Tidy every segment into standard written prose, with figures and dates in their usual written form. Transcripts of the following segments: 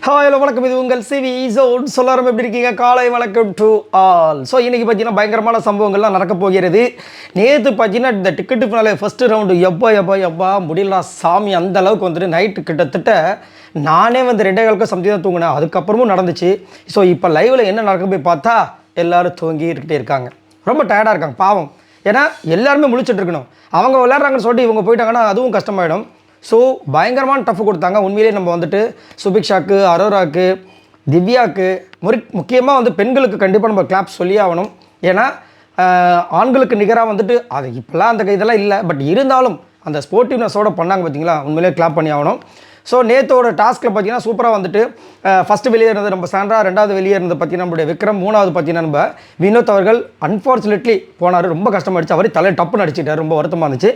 Hello வணக்கம், இது உங்கள் சிவி ஈஸோட். சொல்லாரம் எப்படி இருக்கீங்க? காலை வணக்கம் டு ஆல். ஸோ இன்றைக்கி பார்த்தீங்கன்னா பயங்கரமான சம்பவங்கள்லாம் நடக்க போகிறது. நேற்று பார்த்தீங்கன்னா இந்த டிக்கெட்டு ஃபினாலே ஃபஸ்ட்டு ரவுண்டு எப்பா முடியல சாமி, அந்த அளவுக்கு வந்துட்டு நைட்டு கிட்டத்தட்ட நானே வந்து 2:15 சம்திங் தான் தூங்கினேன். அதுக்கப்புறமும் நடந்துச்சு. ஸோ இப்போ லைவில் என்ன நடக்க போய் பார்த்தா எல்லோரும் தூங்கிக்கிட்டே இருக்காங்க, ரொம்ப டயர்டாக இருக்காங்க பாவம். ஏன்னா எல்லாருமே முழிச்சிட்டு இருக்கணும். அவங்க விளையாடுறாங்கன்னு சொல்லிட்டு இவங்க போயிட்டாங்கன்னா அதுவும் கஷ்டமாயிடும். ஸோ பயங்கரமான டஃப் கொடுத்தாங்க உண்மையிலேயே. நம்ம வந்துட்டு சுபிக்ஷாக்கு, அரோராக்கு, திவ்யாவுக்கு, முக்கியமாக வந்து பெண்களுக்கு கண்டிப்பாக நம்ம கிளாப்ஸ் சொல்லி ஆகணும். ஏன்னா ஆண்களுக்கு நிகராக வந்துட்டு அது இப்போல்லாம் அந்த இதெல்லாம் இல்லை. பட் இருந்தாலும் அந்த ஸ்போர்ட்டிவ்னஸோடு பண்ணாங்க பார்த்தீங்களா, உண்மையிலேயே கிளாப் பண்ணி ஆகணும். ஸோ நேற்றோட டாஸ்கில் பார்த்தீங்கன்னா சூப்பராக வந்துட்டு ஃபஸ்ட்டு வெளியே இருந்தது நம்ம சாண்ட்ரா, 2வது வெளியே இருந்தது பார்த்தீங்கன்னா நம்மளுடைய விக்ரம், 3வது பார்த்தீங்கன்னா நம்ம வினோத் அவர்கள் அன்ஃபார்ச்சுனேட்லி போனார். ரொம்ப கஷ்டமாயிடுச்சு, அவர் தலையை டப்புன்னு அடிச்சிட்டார், ரொம்ப வருத்தமாக இருந்துச்சு.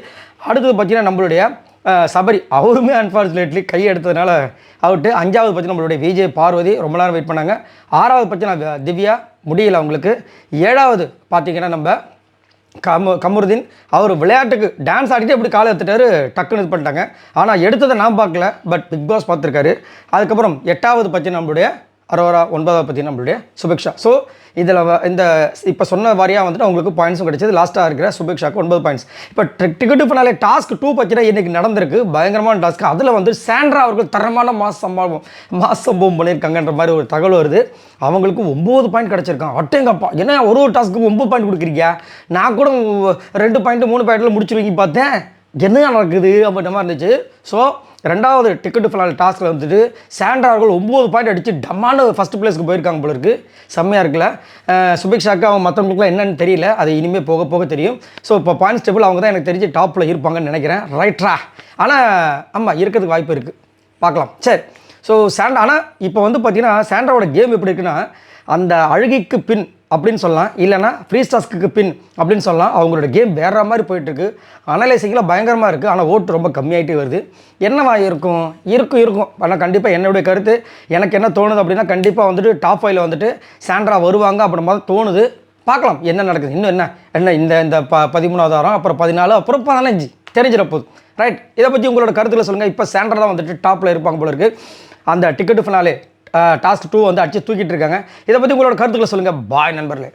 அடுத்தது பார்த்தீங்கன்னா நம்மளுடைய சபரி, அவருமே அன்ஃபார்ச்சுனேட்லி கை எடுத்ததுனால அவுட்டு. 5வது பற்றி நம்மளுடைய விஜய், பார்வதி ரொம்ப நேரம் வெயிட் பண்ணாங்க. 6வது பார்த்தீங்கன்னா திவ்யா, முடியல அவங்களுக்கு. 7வது பார்த்தீங்கன்னா நம்ம கமருதீன், அவர் விளையாட்டுக்கு டான்ஸ் ஆடிட்டு எப்படி காலை எடுத்துட்டாரு, டக்குன்னு இது பண்ணிட்டாங்க. ஆனால் எடுத்ததை நான் பார்க்கல, பட் பிக் பாஸ் பார்த்துருக்காரு. அதுக்கப்புறம் 8வது பற்றி நம்மளுடைய அரோரா, 9வது பற்றி நம்மளுடைய சுபிக்ஷா. ஸோ இதில் இந்த இப்போ சொன்ன வாரியாக வந்துட்டு அவங்களுக்கு பாயிண்ட்ஸும் கிடைச்சது. லாஸ்ட்டாக இருக்கிற சுபிக்ஷாக்கு 9 பாயிண்ட்ஸ். இப்போ டிக்கெட்டு பண்ணாலே டாஸ்க் 2 பார்த்தீங்கன்னா இன்றைக்கி நடந்திருக்கு, பயங்கரமான டாஸ்க். அதில் வந்து சாண்ட்ரா அவர்கள் தரமான மாஸ் சம்பவம் பண்ணியிருக்காங்கன்ற மாதிரி ஒரு தகவல் வருது. அவங்களுக்கு 9 பாயிண்ட் கிடச்சிருக்காங்க. அட்டேங்கப்பா, என்ன ஒரு டாஸ்க்கு 9 பாயிண்ட் கொடுக்குறீங்க? நான் கூட 2 பாயிண்ட் 3 பாயிண்டில் முடிச்சிருவீங்க பார்த்தேன், என்ன நடக்குது அப்படின்ற மாதிரி இருந்துச்சு. ஸோ 2வது டிக்கெட்டு ஃபினாலே டாஸ்கில் வந்துட்டு சாண்ட்ரா அவர்கள் 9 பாயிண்ட் அடித்து டம்மான ஃபஸ்ட் பிளேஸ்க்கு போயிருக்காங்க போல இருக்குது. செம்மையாக இருக்குல்ல. சுபிக்ஷாக்கு அவங்க மற்றவங்களுக்குலாம் என்னென்னு தெரியல, அது இனிமேல் போக போக தெரியும். ஸோ இப்போ பாயிண்ட்ஸ் டேபிள் அவங்க தான் எனக்கு தெரிஞ்சு டாப்பில் இருப்பாங்கன்னு நினைக்கிறேன். ரைட்ரா? ஆனால் ஆமாம், இருக்கிறதுக்கு வாய்ப்பு இருக்குது, பார்க்கலாம். சரி, ஸோ ஆனால் இப்போ வந்து பார்த்திங்கன்னா சாண்ட்ராவோட கேம் எப்படி இருக்குன்னா, அந்த அழுகைக்கு பின் அப்படின்னு சொல்லலாம், இல்லைனா ஃப்ரீ டாஸ்க்கு பின் அப்படின்னு சொல்லலாம். அவங்களோட கேம் வேறு மாதிரி போயிட்டுருக்கு. அனலைசிங்கில் பயங்கரமாக இருக்குது. ஆனால் ஓட்டு ரொம்ப கம்மியாகிட்டே வருது. என்னவா இருக்கும். ஆனால் கண்டிப்பாக என்னுடைய கருத்து, எனக்கு என்ன தோணுது அப்படின்னா, கண்டிப்பாக வந்துட்டு டாப் 5ல் வந்துட்டு சாண்ட்ரா வருவாங்க அப்படின்ற மாதிரி தோணுது. பார்க்கலாம் என்ன நடக்குது. இன்னும் என்ன இந்த 13வது வாரம், அப்புறம் 14, அப்புறம் 15 தெரிஞ்சிட போகுது. ரைட், இதை பற்றி உங்களோட கருத்தில் சொல்லுங்கள். இப்போ சாண்ட்ரா தான் வந்துட்டு டாப்பில் இருப்பாங்க போல இருக்குது. அந்த டிக்கெட்டு ஃபினாலே டாஸ்க் 2 வந்து அடித்து தூக்கிட்டு இருக்காங்க. இதை பற்றி உங்களோட கருத்துக்களை சொல்லுங்கள். பாய் நண்பர்களே.